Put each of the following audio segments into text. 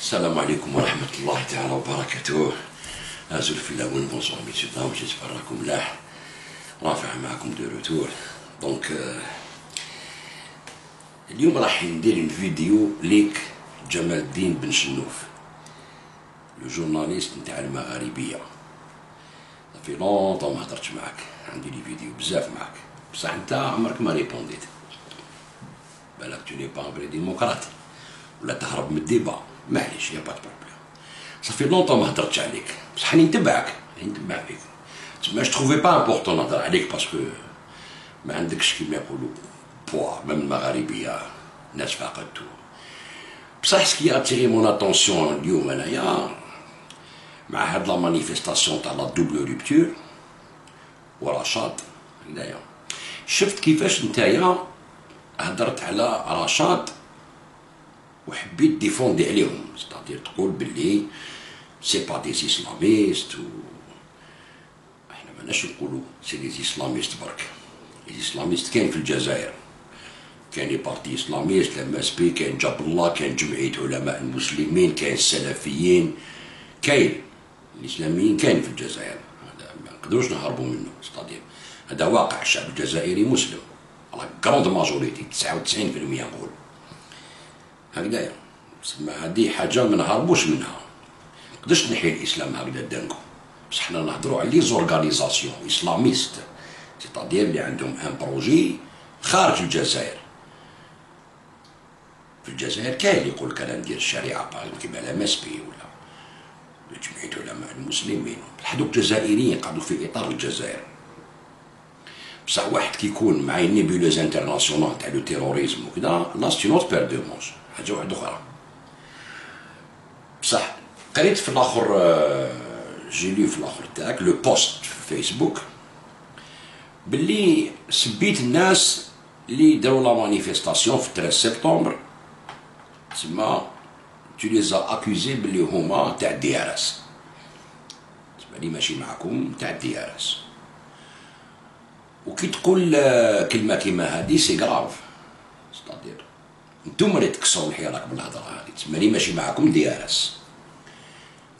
السلام عليكم ورحمة الله تعالى وبركاته. أزول في الأول بونسوار ميسيو دام جيسبر راكم ملاح. رافع معكم دو روتور. دونك اليوم راح ندير فيديو ليك جمال الدين بن شنوف، لو جورناليست نتاع المغاربية. صافي لونطون ما هضرتش معاك، عندي لي فيديو بزاف معاك، بصح نتا عمرك ما ريبونديت. بالك تو ني با ان ديموقراط ولا تهرب من الديبا، معليش يا با دو بروبليم. صافي لونطون ما هضرتش عليك، بصح راني نتبعك، نتبع فيك. تسمى جو تخوفي با امبورطون نهضر عليك باسكو ما عندكش كيما يقولوا بوا، ميم المغاربية ناس فاقدتو. بصح سكي اتيري مون اتونسيون اليوم انايا مع هاد لا مانيفيستاسيون تاع لا دوبل روبتور ورشاد هنايا، شفت كيفاش نتايا هدرت على رشاد وحبيت ديفوندي عليهم، ستادير تقول باللي سي با دي اسلاميست و احنا ماناش نقولوا سي دي اسلاميست برك. الاسلاميست كاين في الجزائر، كاين لي بارتي اسلاميست، لا ماس بي، كاين جاب الله، كاين جمعية علماء المسلمين، كاين السلفيين، كاين الاسلاميين كاين في الجزائر، هذا ما نقدروش نهربوا منه. ستادير هذا واقع، الشعب الجزائري مسلم، لا كروند ماجوريتي 99% نقول هكذايا. تسمى هذه حاجه ما نهربوش منها، نقدرش نحي الاسلام هكذا دانكو، بصح حنا نهضروا على لي زورغانيزاسيون اسلاميست، سيتادير اللي عندهم ان بروجي خارج الجزائر. في الجزائر كاين اللي يقول كلام ديال الشريعه كيما لا ماس بي ولا جمعية علماء المسلمين، هذوك جزائريين قعدوا في اطار الجزائر. بصح واحد كيكون مع نيبولوز انترناسيونال تاع لو تيروريزم وكذا، لا سي نوت بير دو مونج، حاجه واحده اخرى. بصح قريت في الاخر، جي في الاخر تاعك لو بوست في فيسبوك باللي سبيت الناس اللي داروا لا مانيفيستاسيون في 13 سبتمبر، تسمى tu les as accusés باللي هما تاع الدي ار اس، تسمى اللي ماشي معاكم تاع الدي ار اس. وكي تقول كلمه كيما هادي سي غراف، ستادير نتوما اللي تكسروا الحراك بالهضره هادي، تسمى اللي ماشي معاكم دي ار اس.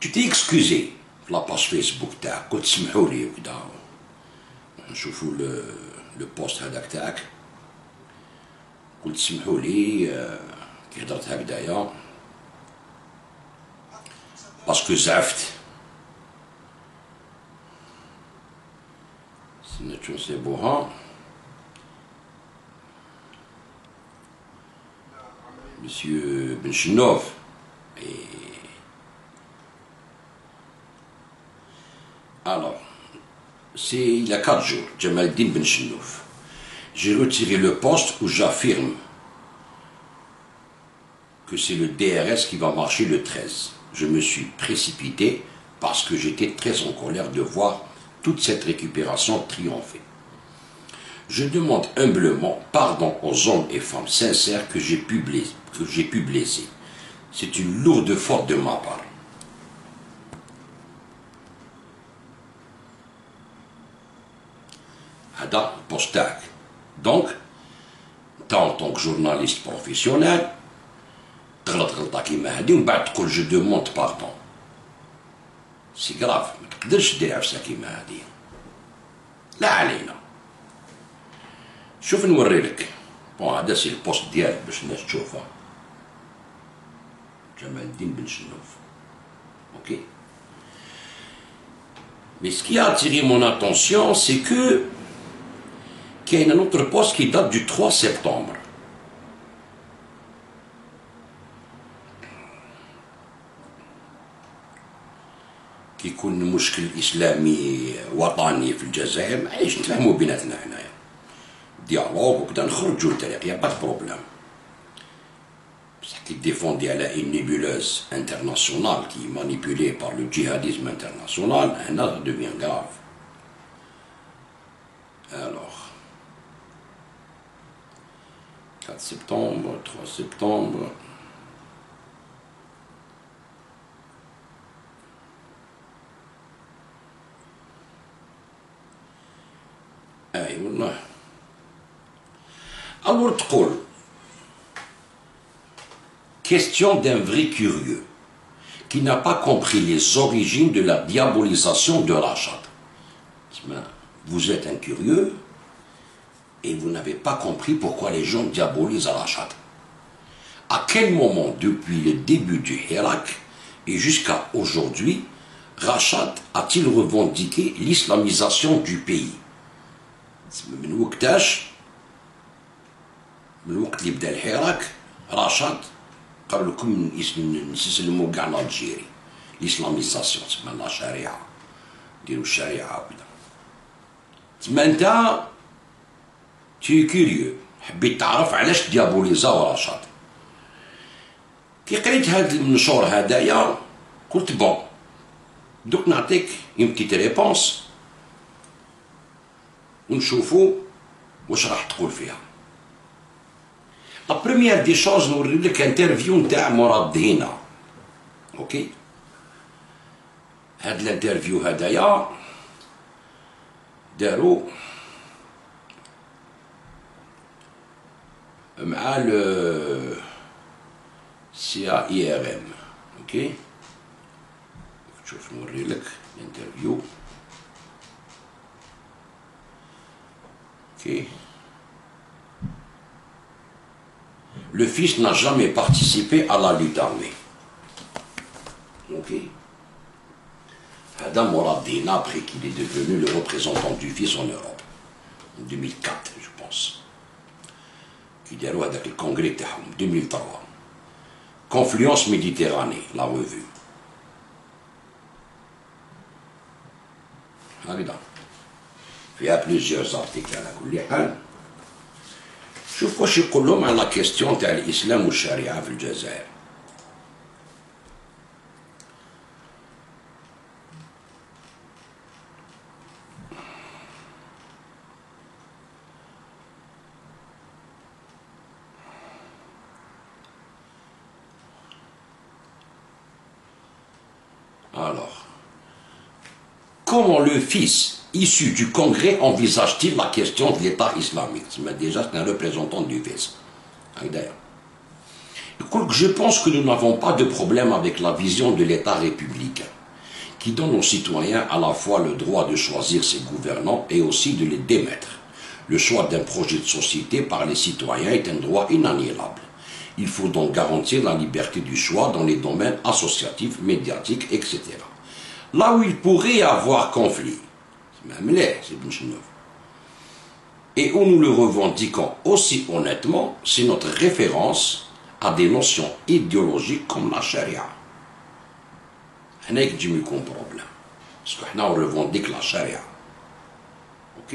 tu t'es excusé في لاباج فيسبوك تاعك، قلت سمحوا لي وكذا. نشوفوا لو بوست هذاك تاعك، قلت سمحوا لي كي هضرت هكذايا باسكو زعفت. سنتو نصيبوها مسيو بن شنوف. Alors, c'est il y a 4 jours, Jamal Din Ben Chenouf. J'ai retiré le poste où j'affirme que c'est le DRS qui va marcher le 13. Je me suis précipité parce que j'étais très en colère de voir toute cette récupération triompher. Je demande humblement pardon aux hommes et femmes sincères que j'ai pu blesser. C'est une lourde faute de ma part. هذا البوست تاعك. دونك انت en tant que journaliste professionnel تغلط غلطه كيما هادي ومن بعد تقول جو دوموند باردون، سي غراف، ما تقدرش دير عفسه كيما هادي. لا علينا. شوف نوري لك، بون هذا سي البوست ديالك باش الناس تشوفها. جمال الدين بن شنوف، اوكي. Mais ce qui a attiré mon attention, c'est que qu'il y a un autre poste qui date du 3 septembre. كيكون مشكل اسلامي وطني في الجزائر، معليش نتفاهموا بيناتنا حنايا، ديالوغ وكذا نخرجوا للطريق، يا با بروبليم. بصح كي ديفوندي على اون نيبولوز انترناسيونال كي مانيبولي بار لو جيهاديزم انترناسيونال، هنا دوفيان غراف. الوغ 4 سبتمبر 3 سبتمبر، اي والله. الور تقول question d'un vrai curieux. qui n'a pas compris les origines de la diabolisation de Rachad. Vous êtes un curieux et vous n'avez pas compris pourquoi les gens diabolisent Rachad. À quel moment, depuis le début du Hirak et jusqu'à aujourd'hui, Rachad a-t-il revendiqué l'islamisation du pays? من وقتاش من وقت اللي بدا الحراك رشاد قالوا لكم نستسلموا كاع لالجيري ليسلاميزاسيون تسمى لا شريعه ديروا الشريعه وكذا تسمى انت تي كيريو حبيت تعرف علاش ديابوليزاو رشاد كي قريت هاد المنشور هدايا قلت بون دوك نعطيك اون بتيت ريبونس ونشوفوا واش راح تقول فيها. لا بروميير دي شوز نوري لك انترفيو نتاع مراد دهينا. اوكي هاد الانترفيو هدايا دارو مع لو سي اي ار ام. اوكي شوف نوري لك الانترفيو. Le fils n'a jamais participé à la lutte armée. Ok. Adam Moradina, après qu'il est devenu le représentant du fils en Europe, en 2004, je pense. Qui déroule avec le congrès de 2003. Confluence Méditerranée, la revue. Regarde. Il y a plusieurs articles على كل حال. شوف واش يقول لهم على لا كيستيون تاع الاسلام والشريعه في الجزائر. Alors, comment le fils issu du Congrès envisage-t-il la question de l'État islamique? Mais déjà, c'est un représentant du fils. Je pense que nous n'avons pas de problème avec la vision de l'État républicain, qui donne aux citoyens à la fois le droit de choisir ses gouvernants et aussi de les démettre. Le choix d'un projet de société par les citoyens est un droit inaliénable. Il faut donc garantir la liberté du choix dans les domaines associatifs, médiatiques, etc. Là où il pourrait y avoir conflit, et où nous le revendiquons aussi honnêtement, c'est notre référence à des notions idéologiques comme la charia. C'est un problème. Parce que nous revendiquons la charia. Ok?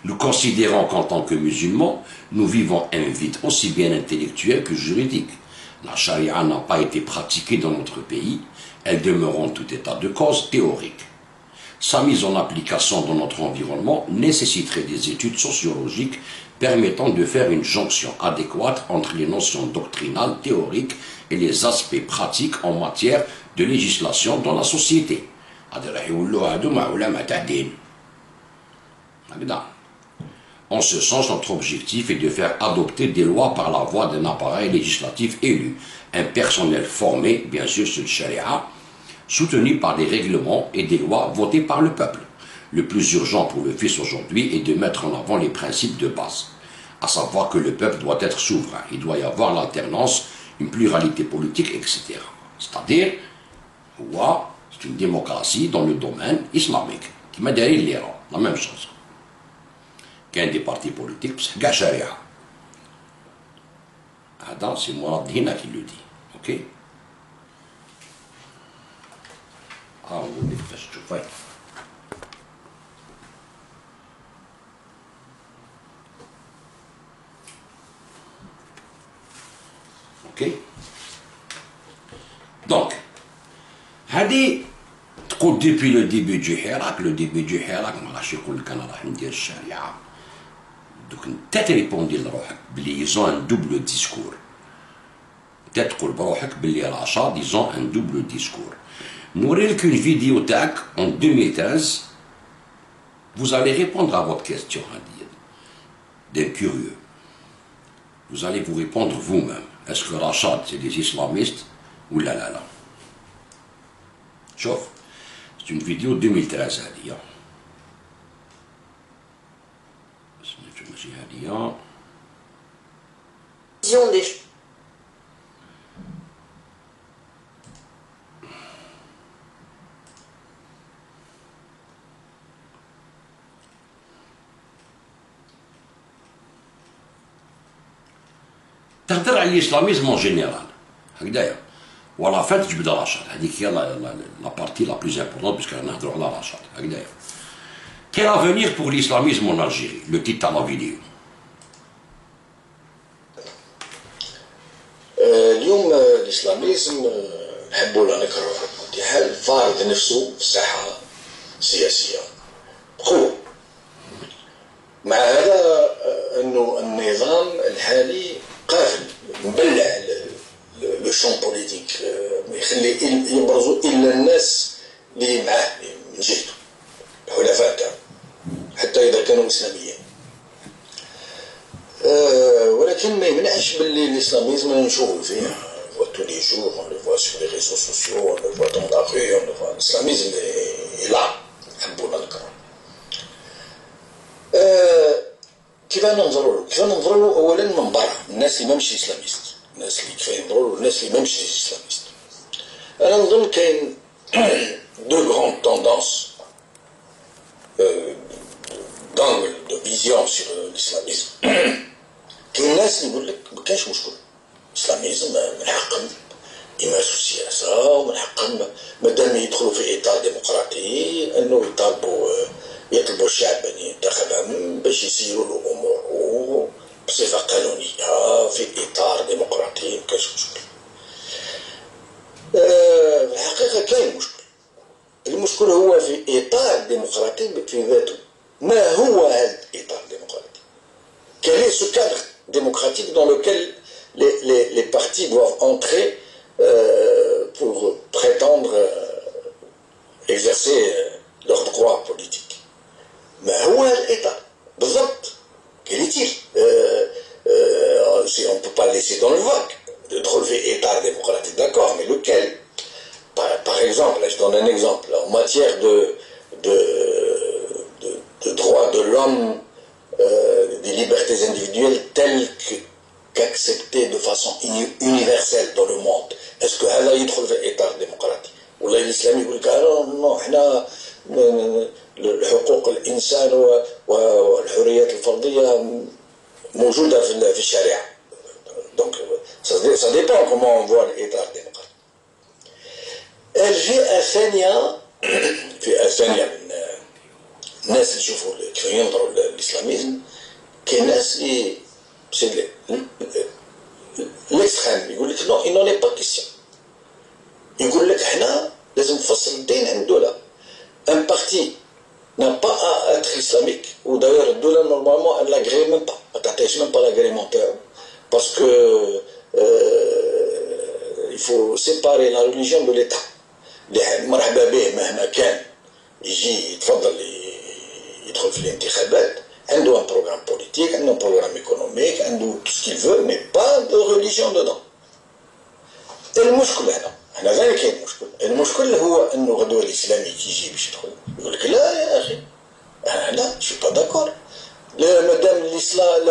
Nous considérons qu'en tant que musulmans, nous vivons un vide aussi bien intellectuel que juridique. La charia n'a pas été pratiquée dans notre pays, elle demeure en tout état de cause théorique. Sa mise en application dans notre environnement nécessiterait des études sociologiques permettant de faire une jonction adéquate entre les notions doctrinales, théoriques et les aspects pratiques en matière de législation dans la société. En ce sens, notre objectif est de faire adopter des lois par la voie d'un appareil législatif élu, un personnel formé, bien sûr, sur le charia, soutenu par des règlements et des lois votées par le peuple. Le plus urgent pour le fils aujourd'hui est de mettre en avant les principes de base, à savoir que le peuple doit être souverain, il doit y avoir l'alternance, une pluralité politique, etc. C'est-à-dire, c'est une démocratie dans le domaine islamique, qui m'a derrière l'Iran, la même chose. Qu'un des partis politiques, c'est Gacharia. Adam, c'est Mourad Dina qui le dit, ok? Ah, on va faire ce que je fais. Ok? Donc, Hadi, depuis le début du Hirak, ما راح يقول لك انا راح ندير الشريعه. دوك انت تريبوندي لروحك بلي يزون ان دوبل ديسكور. انت تقول بروحك بلي رشاد يزون ان دوبل ديسكور. نوري لك une vidéo تاعك en 2013. Vous allez répondre à votre question, Hadi, d'un curieux. Vous allez vous répondre vous-même. Est-ce que Rachad c'est des islamistes ou là là là? شوف c'est une vidéo 2013 هذه ماشي هذه تهدر على الاسلاميزم اون جينيرال هكذايا ولا فات تجبد رشاد هذيك هي لا بارتي لا بلوز امبورطون باسكو رانا نهضروا على رشاد هكذايا كاين افونيغ بور ليسلاميزم اون الجيري لو تيت تاع لا فيديو. اليوم الاسلاميزم نحبوا ولا نكرهوا في كل حال فارض نفسه في الساحه السياسيه بقوه. مع هذا انه النظام الحالي قافل مبلع لو شون بوليتيك، ما يخلي يبرزوا الا الناس اللي معاه من جهته الحلفاء تاعو حتى اذا كانوا اسلاميين. ولكن ما يمنعش باللي الاسلاميزم نشوفوا فيه tous les jours, on le voit sur les réseaux sociaux, on le voit dans la rue, on le voit. L'islamisme est là. حبونا الكرام. كيف ننظروا له؟ كيف ننظروا له؟ أولا من برا، الناس اللي ماهمش إسلاميست، الناس اللي كيف ينظروا له الناس اللي ماهمش إسلاميست. أنا نظن كاين دو غراند توندونس d'angle de vision sur l'islamisme. كاين ناس اللي يقول لك ما كاينش مشكل. الإسلاميزم من حقهم يمارسوا السياسة ومن حقهم مادام يدخلوا في إطار ديمقراطي أنه يطلبوا الشعب أن ينتخبهم باش يسيروا الأمور بصفة قانونية في إطار ديمقراطي مكانش مشكل. في الحقيقة كاين مشكل. المشكل هو في إطار ديمقراطي في ذاته. ما هو هذا الإطار الديمقراطي؟ Quel est ce cadre démocratique dans lequel les partis doivent entrer pour prétendre exercer leurs droits politiques. ما هو الإطار بالضبط؟ Quel est-il? On ne peut pas laisser dans le vague de trouver État démocratique, d'accord, mais lequel? Par exemple, là, je donne un exemple, en matière de droits de l'homme, des libertés individuelles telles qu'acceptées de façon universelle dans le monde. Est-ce que هذا يدخل في إطار ديمقراطي؟ ولا الإسلام يقول لك نو احنا حقوق الإنسان والحريات الفردية موجودة في الشريعة. Donc ça dépend comment on voit الإطار الديمقراطي. الفئة الثانية من الناس اللي يشوفوا كيف ينظروا للإسلاميزم كاين ناس اللي c'est l'extrême يقول لك non il n'en est pas question. يقول لك احنا لازم نفصل الدين عن الدولة. un parti n'a pas à être islamique ou d'ailleurs الدولة normalement elle l'agrée même pas ما تعطيش même pas l'agrément تاعو parce que il faut séparer la religion de l'État. مرحبا به مهما كان يجي يتفضل يدخل في الانتخابات عنده un programme politique, عنده un programme économique, عنده tout ce qu'il veut, mais pas de religion dedans. المشكل هنا ذلك كاين المشكل. المشكل هو انه غدوة الاسلامي كيجي باش يدخل يقول لك لا يا اخي لا شو با داكور. مادام الاسلام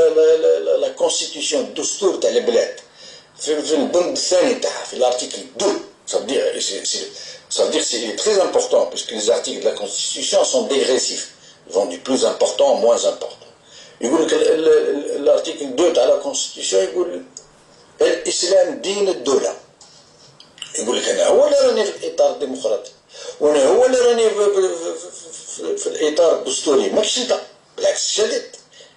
لا كونستيتيسيون الدستور تاع البلاد في البند الثاني تاعها في الارتيكل 2 ça veut dire c'est très important puisque les articles de la constitution sont dégressifs. Ils vont du plus important au moins important. يقول لك الارتيكل 2 تاع لا كونستيتيسيون يقول الاسلام دين الدوله. يقول لك انا هو اللي راني في الاطار الديمقراطي وانا هو اللي راني في الاطار الدستوري ماكش انت بالعكس الشديد.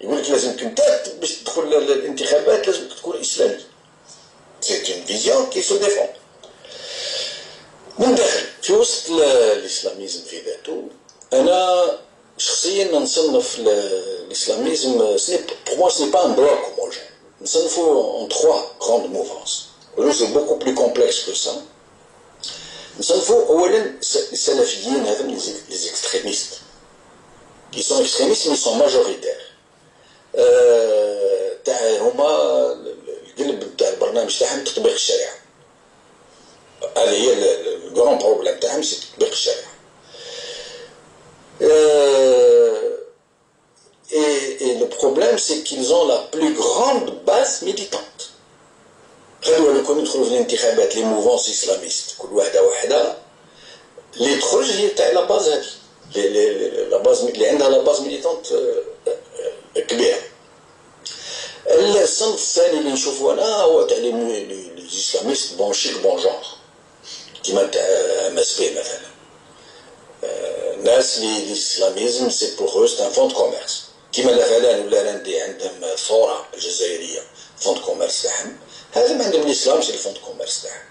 يقول لك لازم انت باش تدخل الانتخابات لازم تكون اسلامي. C'est une vision qui se défend. من داخل في وسط الاسلاميزم في ذاته انا شخصيا نصنف الاسلاميزم pour moi ce n'est pas un bloc homogène. نصنفه en 3 grandes mouvances. C'est beaucoup plus complexe que ça. نصنفه اولا السلفيين هذم les extrémistes qui sont extrémistes mais sont majoritaires. تاع هما القلب تاع البرنامج تاعهم تطبيق الشريعه. هذه هي grand problème c'est تطبيق الشريعة. Et le problème, c'est qu'ils ont la plus grande base militante. Les mouvances islamistes, les projets étaient la base, la base militante كبيرة. الصنف الثاني اللي نشوفه أنا هو تاع les islamistes bon chic bon genre كيما تاع MSP مثلا. الناس اللي الإسلاميزم سي بوغ سي ان فون دو كوميرس كيما مثلا ولا عندي عندهم الثورة الجزائرية فون دو كوميرس تاعهم، هذا ما عندهم الإسلام سي الفون دو كوميرس تاعهم.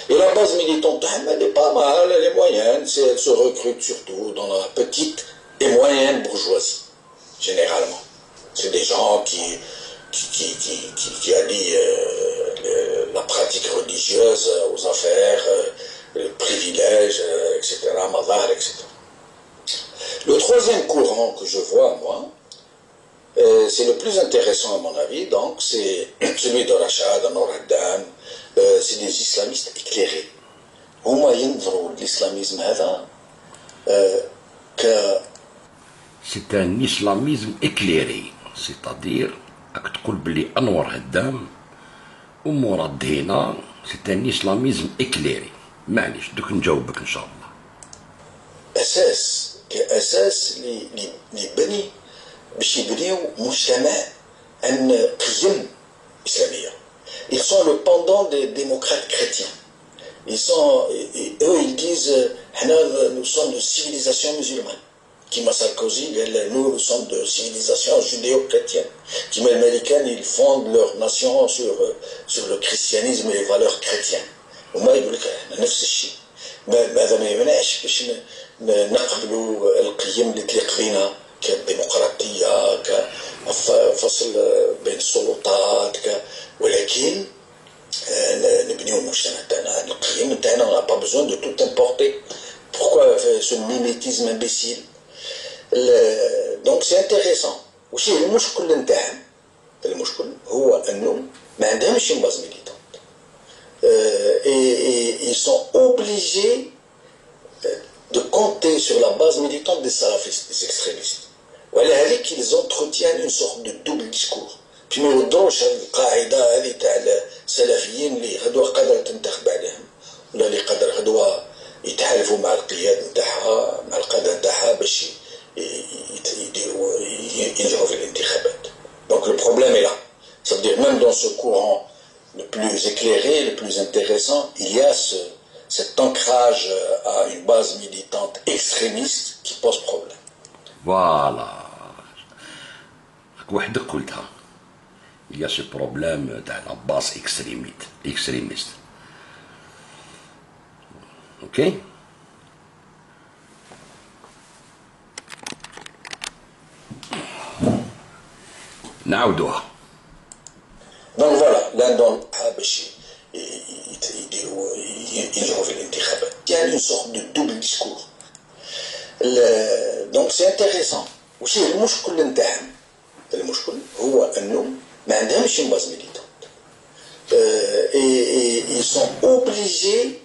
Et la base militante تاعهم elle est pas mal, elle est moyenne, elle se recrute surtout dans la petite et moyenne bourgeoisie généralement. C'est des gens qui allient la pratique religieuse aux affaires, le privilège, etc., mazar, etc. Le troisième courant que je vois, moi, c'est le plus intéressant à mon avis, donc c'est celui de Rachad, Anwar Haddam, c'est des islamistes éclairés. هما ينظروا للإسلاميزم هذا C'est un islamisme éclairé, c'est-à-dire راك تقول بلي أنور هدام ومراد هنا c'est un islamisme éclairé. معليش دوك نجاوبك إن شاء الله. أساس اللي يبني باش يبنيو مجتمع عن قيم إسلامية. Ils sont le pendant des démocrates chrétiens. Eux ils disent nous sommes de civilisation musulmane. Kima Sarkozy, nous sommes de civilisation judéo-chrétienne. Kima les Américains, ils fondent leur nation sur le christianisme et les valeurs chrétiennes. وما يقول لك نفس الشيء. ماذا ما يمنعش باش نقبلوا القيم اللي تليق بينا كالديمقراطية كفصل بين السلطات ولكن نبنيو المجتمع تاعنا القيم تاعنا on n'a pas besoin de tout importer. Pourquoi ce mimétisme imbécile? Donc c'est intéressant. وشي المشكل نتاعهم المشكل هو انه ما عندهمش باز ميليتون. Et ils sont obligés de compter sur la base militante des salafistes, des extrémistes. وعلى هذيك ils entretiennent une sorte de double discours. puis ما يوضروش هذه القاعده هذه تاع السلفيين اللي غدوه قادره تنتخب عليهم ولا اللي قادر غدوه يتحالفوا مع القيادة نتاعها مع القادة نتاعها باش يديروا ينجحوا في الانتخابات. Donc le problème est là. Ça veut dire même dans ce courant le plus éclairé, le plus intéressant, il y a cet ancrage à une base militante extrémiste qui pose problème. Voilà. واحد قلتها. Il y a ce problème de la base extrémiste. Ok? نعودوها. Donc voilà, l'un باش يديروا ينجحوا في الانتخابات. Il y a une sorte de double discours. Donc c'est intéressant. وشي المشكل نتاعهم؟ المشكل هو انه ما عندهمش باز ميليتون. Et ils sont obligés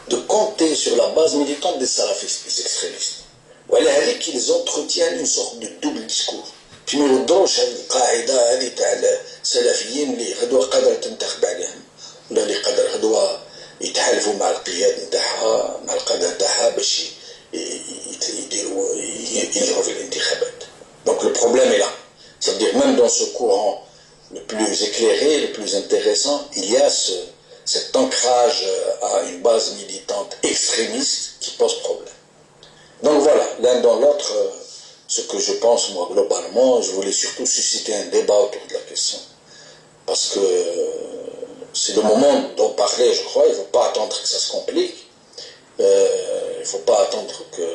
de compter sur la base militante des salafistes, des extrémistes. وعلى هذيك ils entretiennent une sorte de double discours. puis ما يوضروش هذه القاعده هذه تاع السلفيين اللي غدوه قادره تنتخب عليهم ولا اللي قادر غدوه يتحالفوا مع القيادة نتاعها مع القادة نتاعها باش يديروا ينجحوا في الانتخابات. Donc le problème est là. Ça veut dire même dans ce courant le plus éclairé, le plus intéressant, il y a cet ancrage à une base militante extrémiste qui pose problème. Donc voilà, l'un dans l'autre, ce que je pense moi globalement, je voulais surtout susciter un débat autour de la question. Parce que c'est le moment d'en parler, je crois, il ne faut pas attendre que ça se complique. Il ne faut pas attendre que...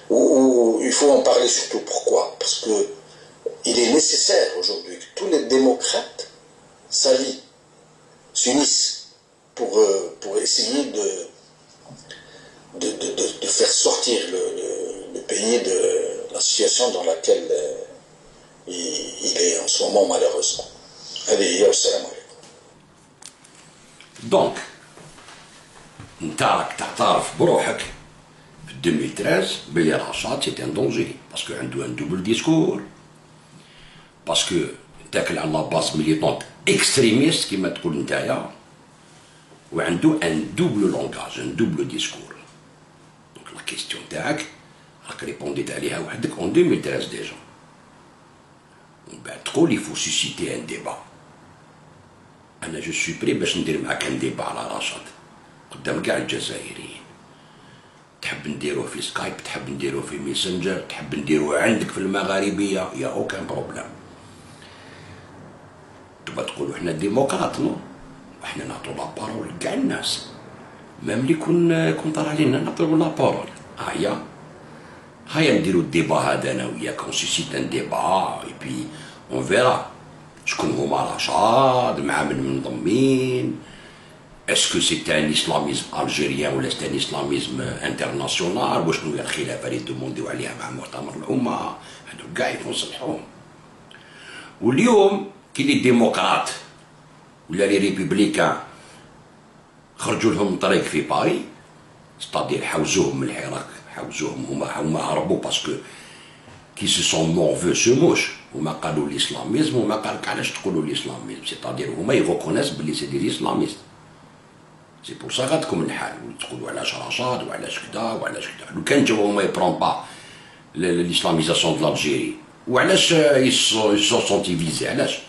Ou il faut en parler surtout pourquoi? Parce que il est nécessaire aujourd'hui que tous les démocrates s'allient, s'unissent pour essayer de faire sortir le pays de la situation dans laquelle il est en ce moment malheureusement. Allez, salam alaikum. Donc, انت راك تعترف بروحك في 2013 بلي رشاد سي ان دونجي باسكو عنده ان دوبل ديسكور باسكو تاكل على باز ميليتونت اكستريميست كيما تقول نتايا وعنده ان دوبل لونغاج ان دوبل ديسكور دونك لا كيستيون تاعك راك ريبونديت عليها وحدك اون 2013 ديجا ومن بعد تقول يفو سوسيتي ان ديبا انا جو سوي بري باش ندير معاك ان ديبا على رشاد قدام كاع الجزائريين تحب نديروه في سكايب تحب نديروه في ميسنجر تحب نديروه عندك في المغاربيه يا اوكان بروبليم تبغى تقولوا حنا ديمقراط نو وحنا نعطوا لابارول لكاع الناس ميم اللي كون طرا علينا نعطيو لابارول هيا نديرو الديبا هذا انا وياك اون سيسيت ان ديبا اي بي اون فيرا شكون هما رشاد مع من منضمين اسكو سي ان اسلاميزم الجيريان ولا سي ان اسلاميزم انترناسيونال وشنو هي الخلافه اللي دومونديو عليها مع مؤتمر الامه هادو كاع يفو نصلحوهم واليوم كي لي ديمقراط ولا لي ريبوبليكان خرجوا لهم من طريق في باري ستادير حوزوهم من الحراك حوزوهم هما هربوا باسكو كي سو سون مورفو سو موش هما قالوا الاسلاميزم وما قالك علاش تقولوا الاسلاميزم سيتادير هما يغوكوناس بلي سي دي اسلاميست سي بور سا غادكم الحال تقولوا علاش رشاد وعلاش كدا وعلاش كدا لو كان جاو هما يبرون با ليسلاميزاسيون دو لالجيري وعلاش يسو سونتي فيزي علاش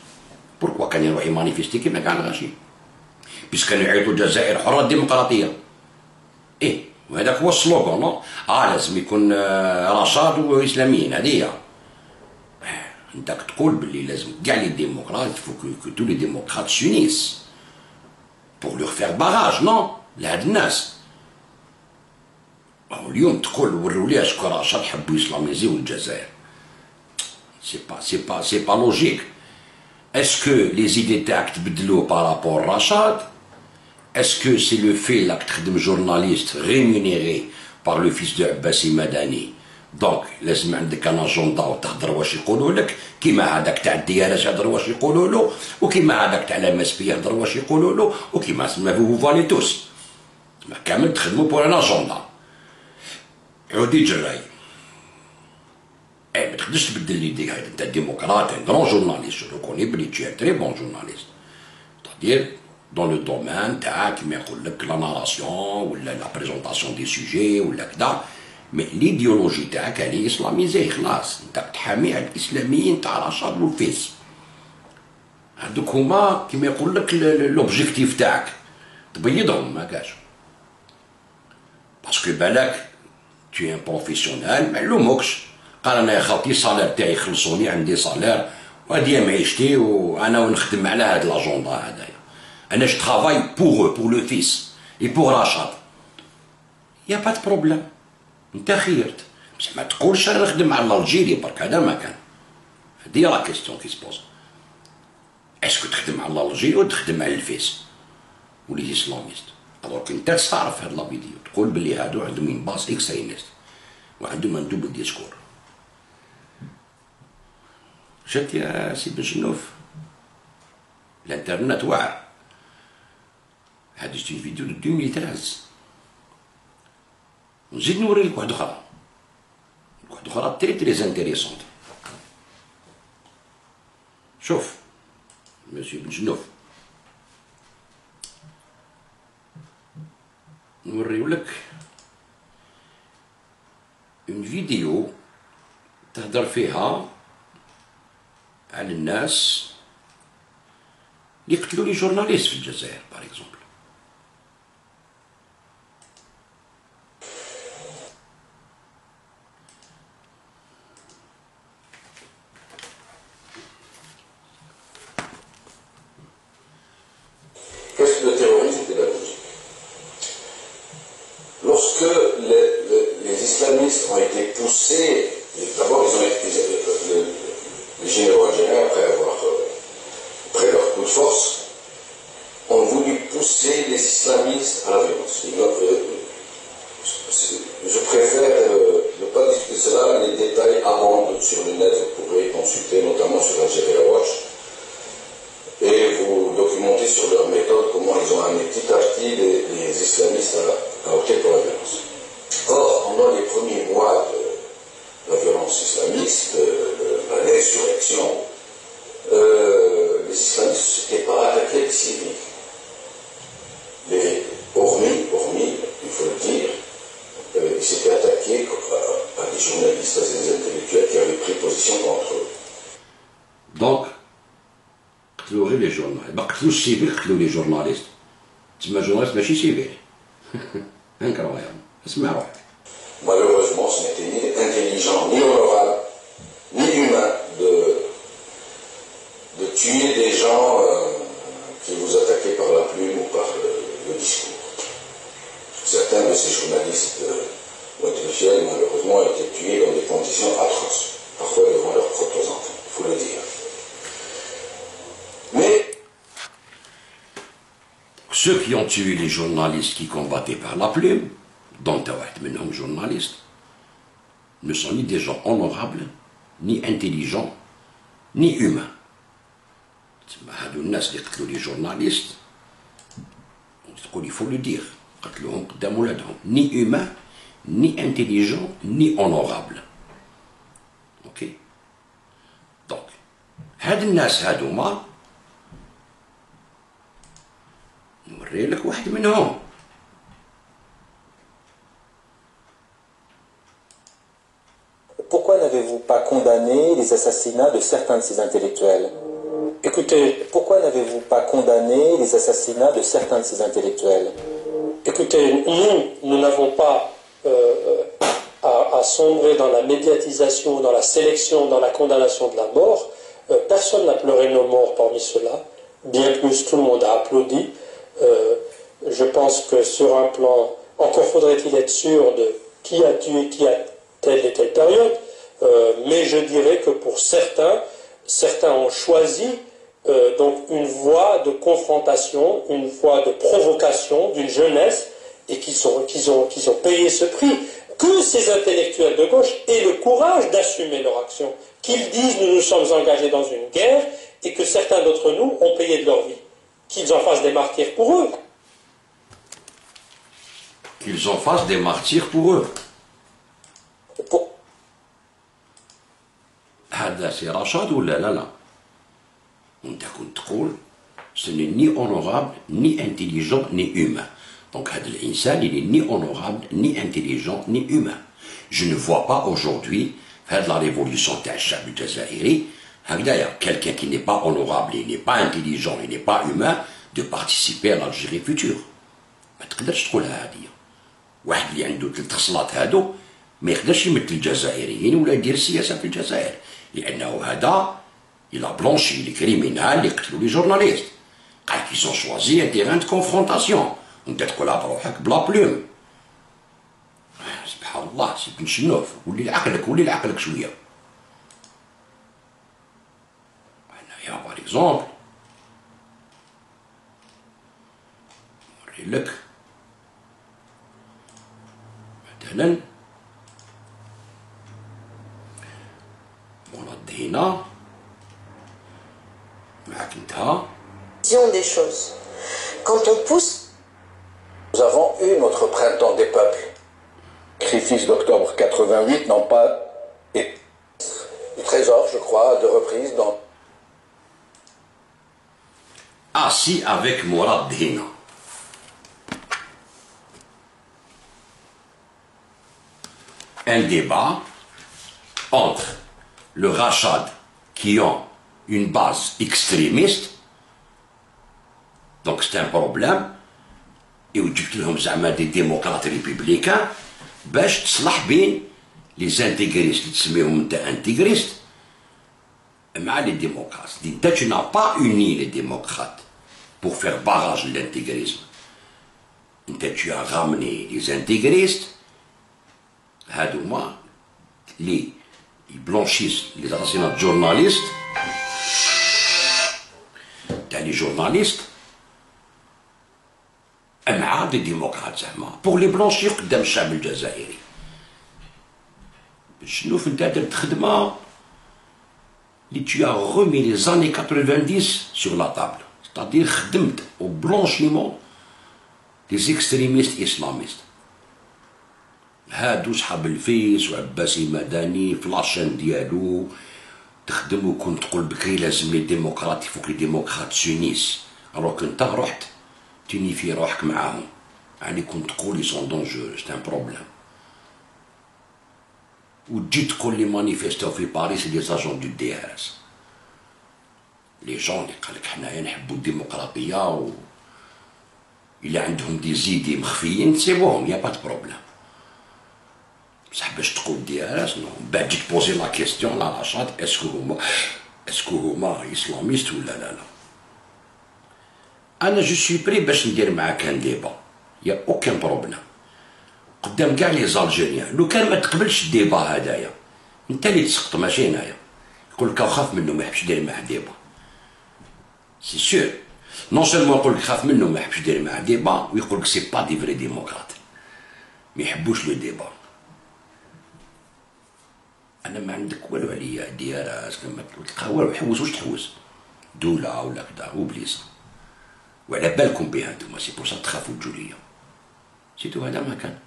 بوركوا كان يروح يمانيفيستي كيما كاع الغاشي بيس كانوا يعيطوا الجزائر حره الديمقراطيه وهذاك هو السلوغون نو لازم يكون رشاد واسلاميين هذه انتك تقول باللي لازم كاع لي ديمقراط فو كو تو لي ديمقراط سونيس بور لور فير باراج نو لهاد الناس اليوم تقول وروا لي اشكون رشاد حبوا يسلاميزيو الجزائر سي با لوجيك اسكو لي زيدي تاعك تبدلو بارابور رشاد est-ce que c'est le fait là que تخدم journaliste rémunéré par le fils de Abbassi Madani دونك لازم عندك ان اجندا وتهضر واش يقولوا لك كيما هذاك تاع الديانه يهضر واش يقولوا له وكيما هذاك تاع الام اس بي يهضر واش يقولوا له وكيما فو فالي توس كامل تخدموا بور ان اجندا عودي جراي ما تقدرش تبدل ليديك هذا انت ديمقراط ان غران جورناليست جو كوني بلي تي ان تري بون جورناليست تادير dans le domaine تاع كيما يقول لك لا ناراسيون ولا لا بريزونطاسيون دي سوجي ولا كذا مي ليديولوجي تاعك هذه اسلاميزي خلاص انت تحامي على الاسلاميين تاع رشاد والفيس هذوك هما كيما يقول لك لوبجيكتيف تاعك تبيضهم ما كاش باسكو بالك تي ان بروفيسيونيل ما علموكش قال انا يا خاوتي صالير تاعي يخلصوني عندي صالير وهادي معيشتي وانا نخدم على هاد لاجوندا هذايا انا جو ترافاي بور eux pour le fils et pour رشاد يا با دو بروبليم انت خيرت بصح ما تقولش انا نخدم على الجيري برك هذا ما كان هادي لا كيستيون كي سبوز اسكو تخدم على الجيري ولا تخدم على الفيس ولي اسلاميست دونك انت تعرف هاد لا فيديو تقول بلي هادو عندهم من باس اكستريميست وعندهم ان دوبل ديسكور شفت يا سي بن شنوف الانترنت واعر هادي شتي فيديو دو 2013 نزيد نوريلك واحد اخرى تري تري انتيريسونت شوف مسيو بن جنوف نوريولك اون فيديو تهدر فيها على الناس اللي قتلوا لي جورناليست في الجزائر باغ اكزومبل Qu'est-ce que le terrorisme pédagogique? Lorsque les islamistes ont été poussés, d'abord ils ont été, les généraux algériens, après leur coup de force, ont voulu pousser les islamistes à la violence. Je préfère ne pas discuter cela, les détails abondent sur le net, vous pourrez consulter notamment sur Algeria Watch et vous documenter sur leur méthode comment ils ont amené petit à petit les islamistes قتلوا السيفيل قتلوا لي جورناليست تسمى جورناليست ماشي سيفيل انكرويابل اسمع روحك. Malheureusement, ce n'était ni intelligent, ni honorable, ni humain de tuer des gens qui vous attaquaient par la plume ou par le discours. Certains de ces journalistes autrichiens, malheureusement, ont été tués dans des conditions atroces, parfois devant leurs propres enfants, il faut le dire. Mais ceux qui ont tué les journalistes qui combattaient par la plume, dont un journaliste, ne sont ni des gens honorables, ni intelligents, ni humains. Les journalistes, il faut le dire, ni humains, ni intelligents, ni honorables. Ok? Donc, هاد الناس هادوما نوري لك واحد منهم. Pourquoi n'avez-vous pas condamné les assassinats de certains de ces intellectuels? Écoutez, Pourquoi n'avez-vous pas condamné les assassinats de certains de ces intellectuels? écoutez, nous n'avons pas à sombrer dans la médiatisation, dans la sélection, dans la condamnation de la mort. Personne n'a pleuré nos morts parmi ceux-là. Bien plus, tout le monde a applaudi. Je pense que sur un plan, encore faudrait-il être sûr de qui a tué qui à telle et telle période, mais je dirais que pour certains ont choisi donc une voie de confrontation, une voie de provocation d'une jeunesse, et qu'ils ont payé ce prix. Que ces intellectuels de gauche aient le courage d'assumer leur action, qu'ils disent nous nous sommes engagés dans une guerre et que certains d'entre nous ont payé de leur vie, qu'ils en fassent des martyrs pour eux. Qu'ils en fassent des martyrs pour eux. هذا سي رشاد ولا لا وانت كنت تقول ce n'est ni honorable ni intelligent ni humain. Donc هذا الانسان il est ni honorable ni intelligent ni humain. Je ne vois pas aujourd'hui هذه la révolution تاع الشعب الجزائري هكذايا quelqu'un qui n'est pas honorable, il n'est pas intelligent, il n'est pas humain de participer à l'Algérie future. ما تقدرش تقولها هذه. واحد اللي عنده 3 خصلات هادو ما يقدرش يمثل الجزائريين ولا يدير السياسه في الجزائر لانه هذا il a blanchi les criminels اللي قتلوا لي جورناليست قال qu'ils ont choisi un terrain de confrontation وانت تقولها بروحك بلا بلوم. سبحان الله سي بن شنوف ولي لعقلك شويه. هنايا باغ اكزومبل نوري لك مثلا هنا معك انت. Des choses. Quand on pousse, nous avons eu notre printemps des peuples. Sacrifices d'octobre 88 n'ont pas été du trésor, je crois, de reprise dans... Assis avec Mourad Hina. Un débat entre le Rachad qui ont une base extrémiste, donc c'est un problème, et où tu as des démocrates républicains, باش تصلح بين les intégristes اللي تسميهم انت intégristes مع les démocrates. Dit, tu n'as pas uni les démocrates pour faire barrage de l'intégrisme. Tu as ramené les intégristes, هادوما اللي يبلونشيس les assassinats de journalistes, les journalistes مع des démocrates زعما pour les blanchir قدام الشعب الجزائري. شنوف انت درت خدمه اللي tu as remis les années 90 sur la table, c'est-à-dire خدمت au blanchiment des extrémistes islamistes. هادو صحاب الفيس وعباسي مدني في لاشين ديالو تخدم وكنت تقول بكري لازم لي ديمقراط يفوك لي ديمقراط سونيس الوغ انت رحت تونيفي روحك معاهم يعني كنت تقول لي سون دونجور سي ان بروبليم وتجي تقول لي مانيفيستو في باريس لي زاجون دو دي ار اس لي جون اللي قالك حنايا نحبوا الديمقراطيه و إلا عندهم دي زيدي مخفيين تسيبوهم يا با دو بروبليم. بصح باش تقول ديالات نو بعد تجي تبوزي لا كيستيون لا لاشات اسكو هما اسلاميست ولا لا. انا جو سوي بري باش ندير معاك ان ديبا يا اوكان بروبليم قدام كاع لي زالجيريان. لو كان ما تقبلش الديبا هدايا انت اللي تسقط ماشي انايا. يقول لك خاف منه ما يحبش يدير معاه ديبا سي سور. نون سيلمون يقول لك خاف منه ما يحبش يدير معاه ديبا ويقول لك سي با دي فري ديموقراط ما يحبوش لو ديبا. انا ما عندك والو عليا ديارات لما تلقى والو حوس واش تحوس دوله ولا كذا وبليصه وعلى بالكم بها انتوما. سي بور سا تخافوا تجوا ليا سيتو هذا ما كان.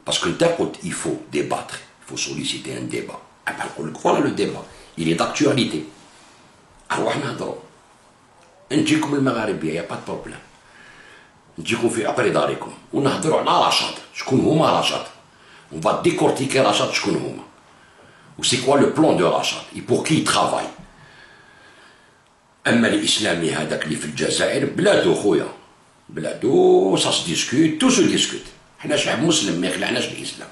باسكو انت قلت يفو ديباتر يفو سوليسيتي ان ديبا. انا نقول لك فوالا لو ديبا يلي داكتواليتي ارواح نهضروا نجيكم المغاربيه يا با بروبليم نجيكم في عقر داركم ونهضروا على رشاد شكون هما رشاد اون فا ديكورتيكي رشاد شكون هما و سي كوا لو بلان دو رشاد اي بور كي ترافاي. اما الاسلامي هذاك اللي في الجزائر بلادو خويا بلادو سا سو ديسكوت تو سو ديسكوت. حنا شعب مسلم ما يخلعناش الاسلام.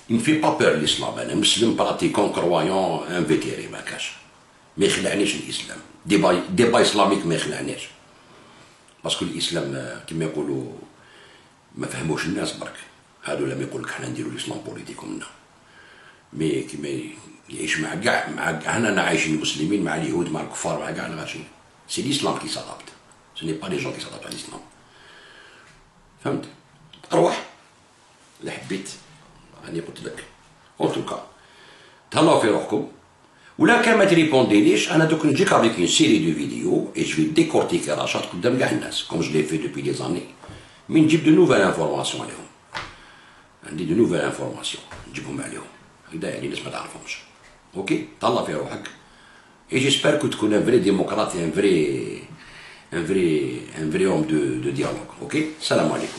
il me fait pas peur l'islam. انا مسلم براتيكون كرويون انفيتيري ما كاش ما يخلعنيش الاسلام. ديبا اسلاميك ما يخلعنيش باسكو الاسلام كما يقولوا ما فهموش الناس برك. هادو لما يقول لك حنا نديروا الاسلام بوليتيكو منا مي كيما يعيش مع كاع هنا عايشين المسلمين مع اليهود مع الكفار مع كاع الغاشين. سي الاسلام كي سادابت سو ني با لي جون كي سادابت على الاسلام. فهمت؟ ارواح اللي حبيت راني قلت لك اونتوكا تهلاو في روحكم. ولا كان ما تريبونديليش انا دوك نجيك افيك اون سيري دو فيديو اي جو في ديكورتيكي رشاد قدام كاع الناس كوم جو لي في دوبي لي زاني مي نجيب دو نوفيل انفورماسيون عليهم. عندي دو نوفيل انفورماسيون نجيبهم عليهم هكذا يعني الناس ما تعرفهمش. اوكي تهلا في روحك اي جيسبر كو تكون ان فري ديموقراطي ان فري هوم دو ديالوج. اوكي السلام عليكم.